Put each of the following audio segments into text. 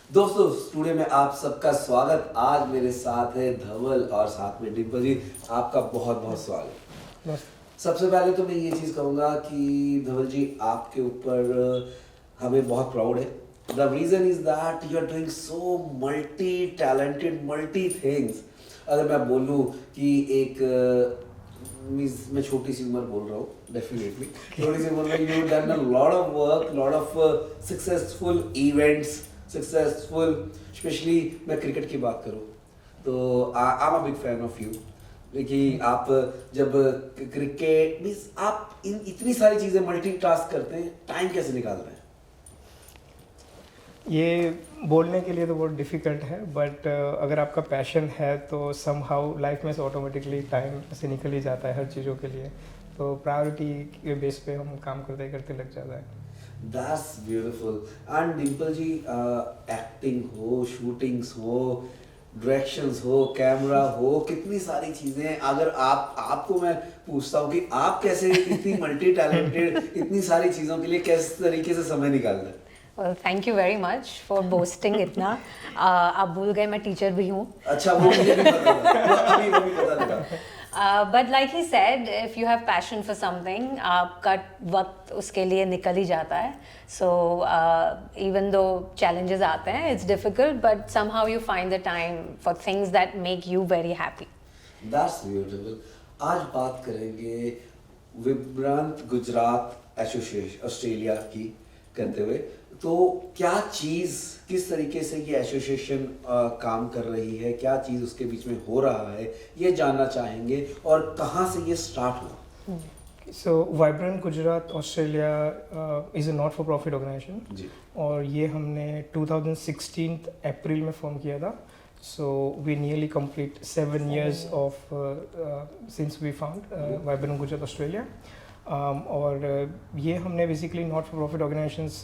दोस्तों स्टूडियो में आप सबका स्वागत। आज मेरे साथ है धवल और साथ में डिम्पल जी। आपका बहुत बहुत स्वागत। सबसे पहले तो मैं ये चीज़ कहूँगा कि धवल जी आपके ऊपर हमें बहुत प्राउड है। The reason is that you are doing so multi talented multi things. अगर मैं बोलूँ कि एक मैं छोटी सी उम्र बोल रहा हूँ, डेफिनेटली छोटी सी उम्र में you done a lot of work, lot of successful events, successful, specially मैं क्रिकेट की बात करूँ तो I am a big fan of you. देखिए आप जब क्रिकेट मीन्स आप इन इतनी सारी चीज़ें मल्टीटास्क करते हैं, टाइम कैसे निकालते हैं? ये बोलने के लिए तो बहुत डिफ़िकल्ट है, बट अगर आपका पैशन है तो सम हाउ लाइफ में से ऑटोमेटिकली टाइम से निकल ही जाता है हर चीज़ों के लिए। तो प्रायोरिटी के बेस पे हम काम करते करते लग जाता है। That's beautiful. And Dimple ji, acting हो, शूटिंग्स हो, डायरेक्शंस हो, कैमरा हो, कितनी सारी चीज़ें। अगर आपको मैं पूछता हूँ कि आप कैसे इतनी मल्टी टैलेंटेड इतनी सारी चीज़ों के लिए किस तरीके से समय निकालते हैं? Well, thank you very much for boasting इतना। आप भूल गए मैं टीचर भी हूँ। अच्छा, वो मुझे भी पता था, वो भी पता लगा। But like he said, if you have passion for something, आपका वक्त उसके लिए निकल ही जाता है। So even though challenges आते हैं, it's difficult, but somehow you find the time for things that make you very happy. That's beautiful. आज बात करेंगे विब्रांत गुजरात एसोसिएशन ऑस्ट्रेलिया की करते हुए। तो क्या चीज़, किस तरीके से ये एसोसिएशन काम कर रही है, क्या चीज़ उसके बीच में हो रहा है, ये जानना चाहेंगे। और कहाँ से ये स्टार्ट हुआ? So vibrant Gujarat Australia is a not for profit organisation जी। और ये हमने 2016 अप्रैल में फॉर्म किया था। So we nearly complete 7 years of since we found vibrant Gujarat Australia. और ये हमने basically not for profit organisations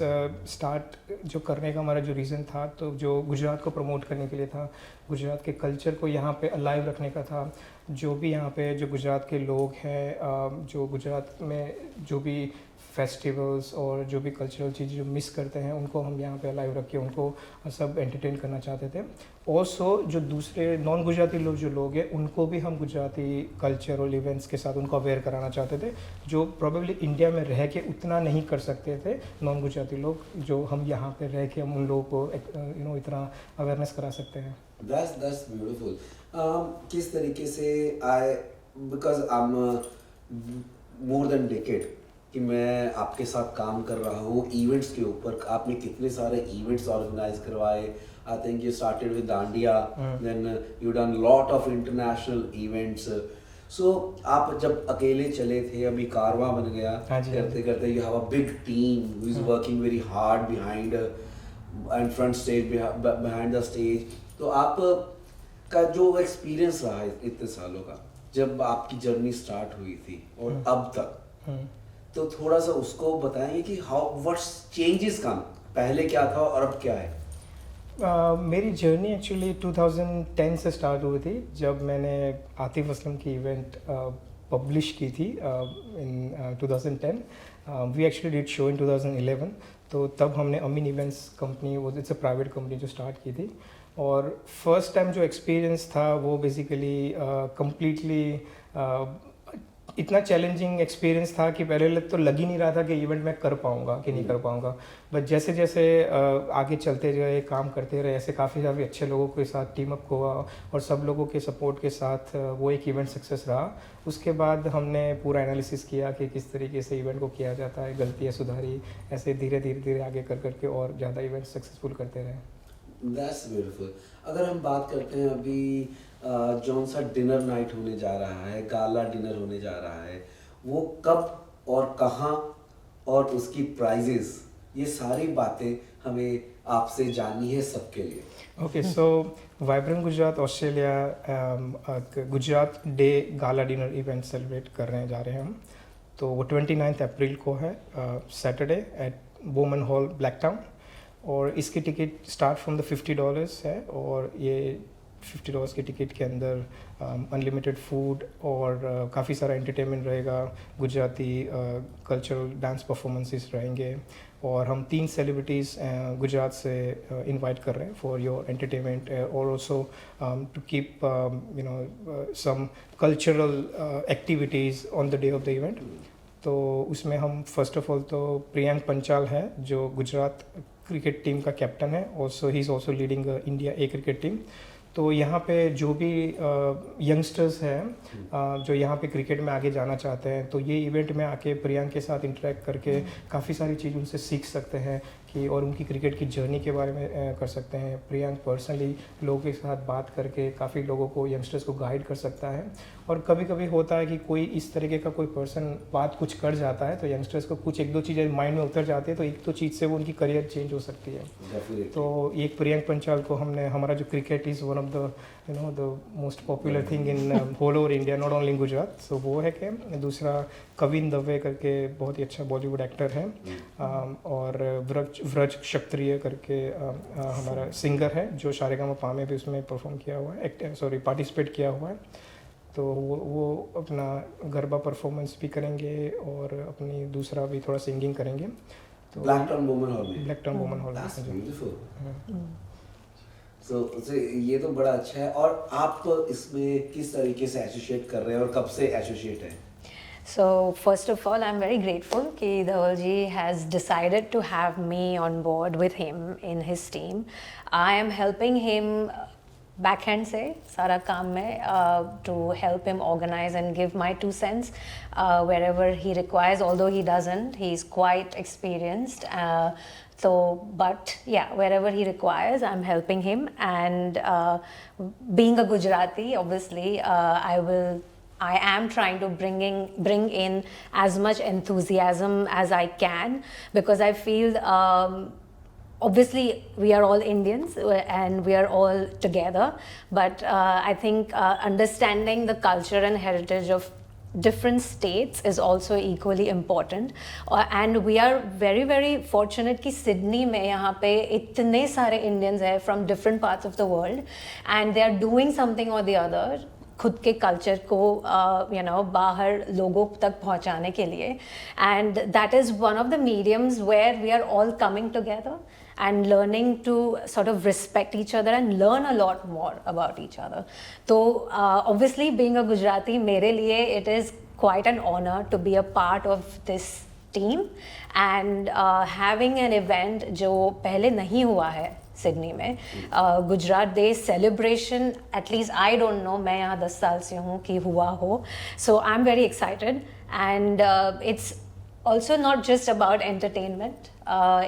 start जो करने का हमारा जो रीज़न था, तो जो गुजरात को प्रमोट करने के लिए था, गुजरात के कल्चर को यहाँ पे अलाइव रखने का था। जो भी यहाँ पे जो गुजरात के लोग हैं, जो गुजरात में जो भी फेस्टिवल्स और जो भी कल्चरल चीज़ जो मिस करते हैं, उनको हम यहाँ पे अलाइव रख के उनको सब एंटरटेन करना चाहते थे। ऑल्सो जो दूसरे नॉन गुजराती लोग हैं, उनको भी हम गुजराती कल्चर और इवेंट्स के साथ उनको अवेयर कराना चाहते थे, जो प्रोबेबली इंडिया में रह के उतना नहीं कर सकते थे नॉन गुजराती लोग, जो हम यहाँ पे रह के हम उन लोगों को इतना अवेयरनेस करा सकते हैं। That's beautiful. किस तरीके से because I'm more than decade कि मैं आपके साथ काम कर रहा हूँ इवेंट्स के ऊपर। आपने कितने सारे इवेंट्स ऑर्गेनाइज करवाए। I think you started with dandiya, then you done lot of international events. So आप जब अकेले चले थे, अभी कारवां बन गया, करते करते you have a big team who is working very hard behind and front stage, behind the stage. तो आप का जो एक्सपीरियंस रहा है इतने सालों का, जब आपकी जर्नी स्टार्ट हुई थी और अब तक, तो थोड़ा सा उसको बताएंगे कि हाउ व्हाट्स चेंजेस कम, पहले क्या था और अब क्या है? मेरी जर्नी एक्चुअली 2010 से स्टार्ट हुई थी, जब मैंने आतिफ असलम की इवेंट पब्लिश की थी in 2010। We actually did show in 2011। तो तब हमने अमीन इवेंट्स कंपनी, वो इट्स अ प्राइवेट कंपनी, जो स्टार्ट की थी। और फर्स्ट टाइम जो एक्सपीरियंस था वो बेसिकली कम्प्लीटली इतना चैलेंजिंग एक्सपीरियंस था कि पहले तो लग ही नहीं रहा था कि इवेंट मैं कर पाऊँगा कि नहीं कर पाऊँगा। बट जैसे जैसे आगे चलते गए, काम करते रहे, ऐसे काफ़ी अच्छे लोगों के साथ टीम अप हुआ और सब लोगों के सपोर्ट के साथ वो एक इवेंट सक्सेस रहा। उसके बाद हमने पूरा एनालिसिस किया कि किस तरीके से इवेंट को किया जाता है, गलतियाँ सुधारी, ऐसे धीरे धीरे आगे कर करके और ज़्यादा इवेंट सक्सेसफुल करते रहे। That's beautiful. अगर हम बात करते हैं अभी जौन सा डिनर नाइट होने जा रहा है, गाला डिनर होने जा रहा है, वो कब और कहाँ और उसकी प्राइजेस, ये सारी बातें हमें आपसे जाननी है सबके लिए। Okay, so vibrant Gujarat Australia Gujarat day gala dinner event celebrate करने जा रहे हैं हम। तो वो 29 अप्रैल को है, Saturday at women hall, Blacktown. और इसकी टिकट स्टार्ट फ्रॉम द $50 है, और ये $50 की टिकट के अंदर अनलिमिटेड फूड और काफ़ी सारा एंटरटेनमेंट रहेगा, गुजराती कल्चरल डांस परफॉर्मेंसेस रहेंगे, और हम 3 सेलिब्रिटीज़ गुजरात से इनवाइट कर रहे हैं फॉर योर एंटरटेनमेंट और also to keep you know some cultural activities on the day of the event. तो उसमें हम फर्स्ट ऑफ ऑल तो प्रियंक पंचाल है जो गुजरात क्रिकेट टीम का कैप्टन है, also he is also leading India A cricket team. तो यहाँ पे जो भी यंगस्टर्स हैं जो यहाँ पे क्रिकेट में आगे जाना चाहते हैं, तो ये इवेंट में आके प्रियंक के साथ इंटरेक्ट करके काफ़ी सारी चीज़ उनसे सीख सकते हैं कि और उनकी क्रिकेट की जर्नी के बारे में कर सकते हैं। प्रियंक पर्सनली लोगों के साथ बात करके काफ़ी लोगों को, यंगस्टर्स को गाइड कर सकता है। और कभी कभी होता है कि कोई इस तरीके का कोई पर्सन बात कुछ कर जाता है तो यंगस्टर्स को कुछ 1-2 चीज़ें माइंड में उतर जाती है, तो 1-2 चीज़ से वो उनकी करियर चेंज हो सकती है। तो एक प्रियंक पंचाल को हमने, हमारा जो cricket is one of the you know the most popular thing in whole over India, not only in Gujarat, so वो है कि दूसरा कविन दवे करके बहुत ही अच्छा बॉलीवुड एक्टर है, और व्रज क्षत्रिय करके हमारा सिंगर है जो सारेगामापा में भी उसमें परफॉर्म किया हुआ है, पार्टिसिपेट किया हुआ है। तो वो अपना गरबा परफॉर्मेंस भी करेंगे और अपनी दूसरा भी थोड़ा सिंगिंग करेंगे। तो ब्लैकटन वुमन हॉल में, ब्लैकटन वुमन हॉल That's में। beautiful. So ये तो बड़ा अच्छा है। और आप इसमें किस तरीके से एसोसिएट कर रहे हैं और कब से एसोसिएट हैं? So first of all, I'm very grateful कि Dhavalji has decided to have me on board with him in his team. I am helping him backhand से सारा काम में to help him organize and give my 2 cents wherever he requires, although he doesn't, he's quite experienced. So, but yeah, wherever he requires, I'm helping him. And being a Gujarati, obviously, I am trying to bring in as much enthusiasm as I can, because I feel obviously we are all Indians and we are all together, but I think understanding the culture and heritage of different states is also equally important. And we are very very fortunate कि Sydney में यहाँ पे इतने सारे Indians हैं from different parts of the world, and they are doing something or the other खुद के culture को यू नो बाहर लोगों तक पहुँचाने के लिए, and that is one of the mediums where we are all coming together and learning to sort of respect each other and learn a lot more about each other. So obviously being a Gujarati, मेरे लिए it is quite an honor to be a part of this team and having an event जो पहले नहीं हुआ है Sydney में, Gujarat day celebration, at least I don't know, मैं यहाँ 10 साल से हूँ कि हुआ हो. So I am very excited and it's also not just about entertainment,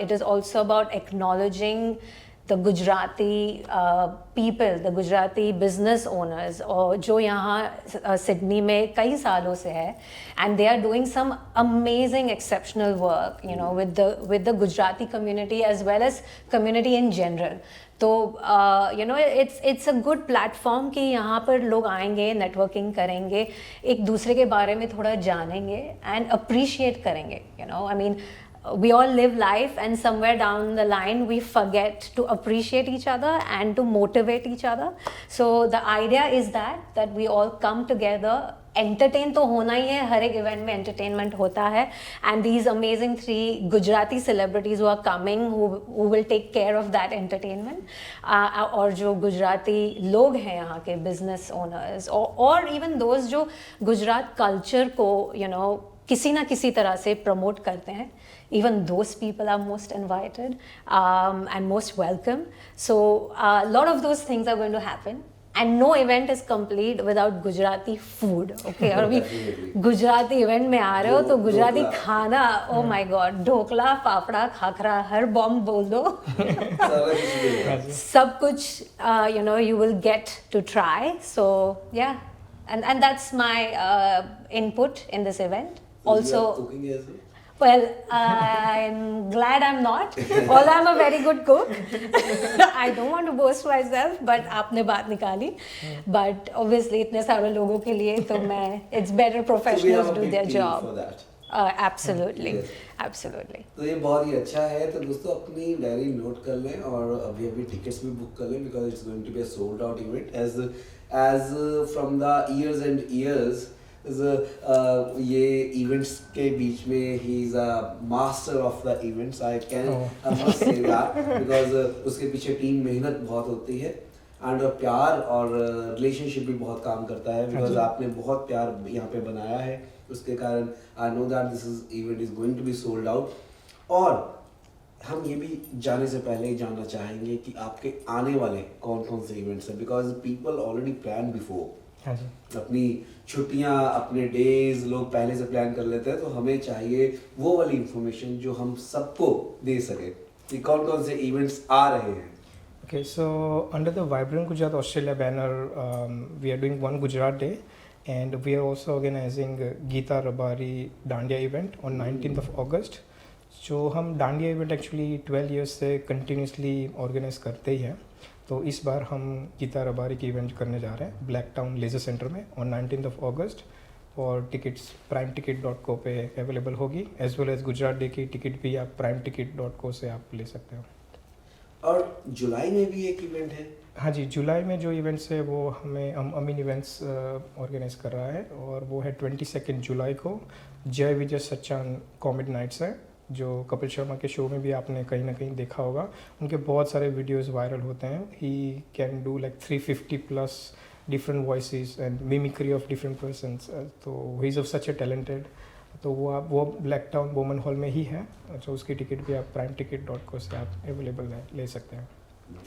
it is also about acknowledging the Gujarati people, the Gujarati business owners, और जो यहाँ सिडनी में कई सालों से है, and they are doing some amazing exceptional work, you know, with the Gujarati community as well as community in general. तो you know it's a good platform कि यहाँ पर लोग आएंगे, नेटवर्किंग करेंगे, एक दूसरे के बारे में थोड़ा जानेंगे एंड अप्रिशिएट करेंगे. You know I mean we all live life and somewhere down the line we forget to appreciate each other and to motivate each other. So the idea is that we all come together. Entertain तो होना ही है, हर एक event में entertainment होता है, and these amazing 3 Gujarati celebrities who are coming who will take care of that entertainment, और जो गुजराती लोग हैं यहाँ के बिजनेस ओनर्स और even those जो गुजरात कल्चर को you know किसी ना किसी तरह से प्रमोट करते हैं, even those people are most invited and most welcome. So a lot of those things are going to happen, and no event is complete without Gujarati food. Okay, और अभी Gujarati event में आ रहे हो तो गुजराती खाना, oh my god, dhokla, fafda, khakhra, her bomb बोल दो, सब कुछ you know you will get to try. So yeah, and that's my input in this event. Also, cooking as well? Well, I'm glad I'm not, although I'm a very good cook. I don't want to boast myself, but आपने बात निकाली. But obviously इतने सारे लोगों के लिए तो मैं, it's better professionals do their job. Absolutely, absolutely. तो ये बहुत ही अच्छा है. तो दोस्तों अपनी डायरी नोट कर लें और अभी टिकट्स भी बुक कर लें, because it's going to be a sold out event as from the years and years ये इवेंट्स के बीच में he is a master of the events, I can must say that, because उसके पीछे team मेहनत बहुत होती है एंड प्यार और रिलेशनशिप भी बहुत काम करता है, बिकॉज आपने बहुत प्यार यहाँ पे बनाया है, उसके कारण I know that this event is going to be sold out. और हम ये भी जाने से पहले ही जानना चाहेंगे कि आपके आने वाले कौन कौन से इवेंट्स हैं, because people already plan before. हाँ जी, अपनी छुट्टियां, अपने डेज लोग पहले से प्लान कर लेते हैं, तो हमें चाहिए वो वाली इंफॉर्मेशन जो हम सबको दे सके कि कौन कौन से इवेंट्स आ रहे हैं। okay, so under the Vibrant Gujarat Australia banner, we are doing One Gujarat Day, and we are also organizing Geeta Rabari Dandiya event on 19th of August. जो हम डांडिया इवेंट एक्चुअली 12 इयर्स से continuously organise करते ही हैं, तो इस बार हम गीता रबारी की event करने जा रहे हैं ब्लैक टाउन लेजर सेंटर में ऑन 19th ऑफ अगस्त। और टिकट्स primeticket.co पे अवेलेबल होगी, as well as Gujarat day की टिकट भी आप primeticket.co से आप ले सकते हो। और जुलाई में भी एक इवेंट है। हाँ जी, जुलाई में जो इवेंट्स है वो हम अमीन इवेंट्स ऑर्गेनाइज कर रहा है, और वो है 22 जुलाई को जय विजय सच्चान कॉमेडी नाइट्स है, जो कपिल शर्मा के शो में भी आपने कहीं ना कहीं देखा होगा, उनके बहुत सारे वीडियोस वायरल होते हैं। He can do like 350+ different voices and mimicry of different persons, तो he is of such a talented. तो वो ब्लैक टाउन वुमेन हॉल में ही है, तो उसकी टिकट भी आप primeticket.co से आप अवेलेबल ले सकते हैं।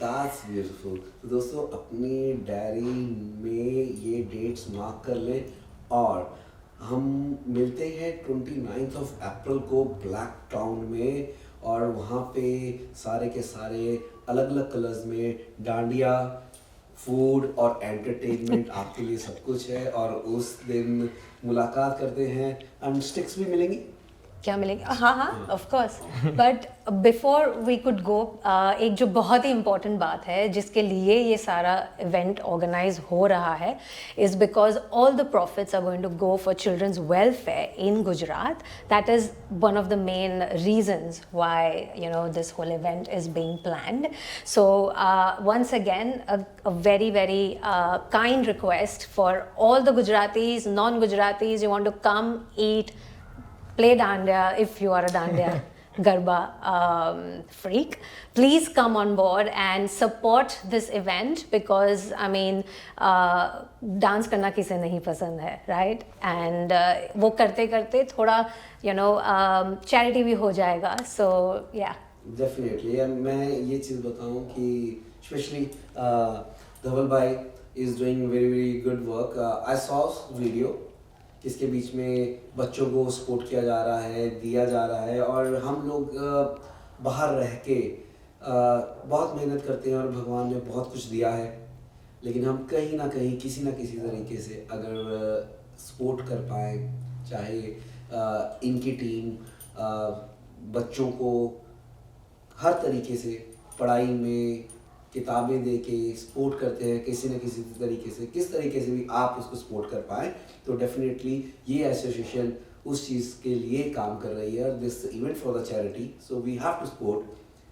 That's beautiful। तो दोस्तों अपनी डायरी में ये डेट्स मार्क कर लें, और हम मिलते हैं 29 अप्रैल को ब्लैक टाउन में, और वहाँ पे सारे के सारे अलग अलग कलर्स में डांडिया, फूड और एंटरटेनमेंट आपके लिए सब कुछ है। और उस दिन मुलाकात करते हैं, एंड स्टिक्स भी मिलेंगी। क्या मिलेंगे? हाँ हाँ, of course. But before we could go, एक जो बहुत ही इम्पोर्टेंट बात है जिसके लिए ये सारा इवेंट ऑर्गेनाइज हो रहा है, is because all the profits are going to go for children's welfare in Gujarat. That is one of the main reasons why this whole event is being planned. So once again a very very kind request for all the Gujaratis, non-Gujaratis, you want to come, eat, play dandiya if you are a dandiya garba freak. Please come on board and support this event, because I mean dance करना किसे नहीं पसंद है, right? And वो करते करते थोड़ा charity भी हो जाएगा। सो या डेफिनेटली मैं ये चीज़ बताऊं कि स्पेशली धवल भाई is doing very very good work. I saw video, इसके बीच में बच्चों को सपोर्ट किया जा रहा है, दिया जा रहा है, और हम लोग बाहर रह के बहुत मेहनत करते हैं, और भगवान ने बहुत कुछ दिया है, लेकिन हम कहीं ना कहीं किसी ना किसी तरीके से अगर सपोर्ट कर पाएँ, चाहे इनकी टीम बच्चों को हर तरीके से पढ़ाई में किताबें दे के सपोर्ट करते हैं किसी न किसी तरीके से, किस तरीके से भी आप उसको सपोर्ट कर पाएँ, तो डेफिनेटली ये एसोसिएशन उस चीज़ के लिए काम कर रही है। This event for the charity, so we have to support,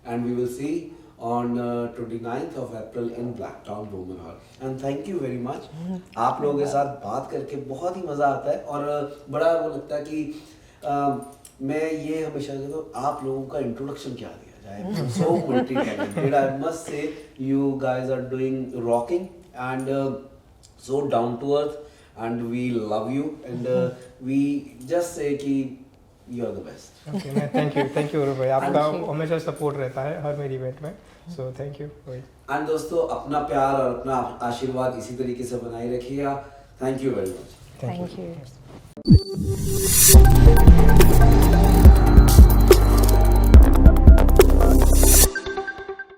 and we will see on 29 April in Blacktown women hall. And thank you very much. आप लोगों के साथ बात करके बहुत ही मज़ा आता है, और बड़ा वो लगता है कि मैं ये हमेशा कहता हूँ, आप लोगों का इंट्रोडक्शन क्या दिया जाए। So multi-talented, I must say you guys are doing rocking and so down to earth, and we love you, and we just say कि you are the best। Okay, thank you भाई, आपका हमेशा support रहता है हर मेरी event में, so thank you भाई। And दोस्तों अपना प्यार और अपना आशीर्वाद इसी तरीके से बनाए रखिएगा। Thank you very much. Thank you.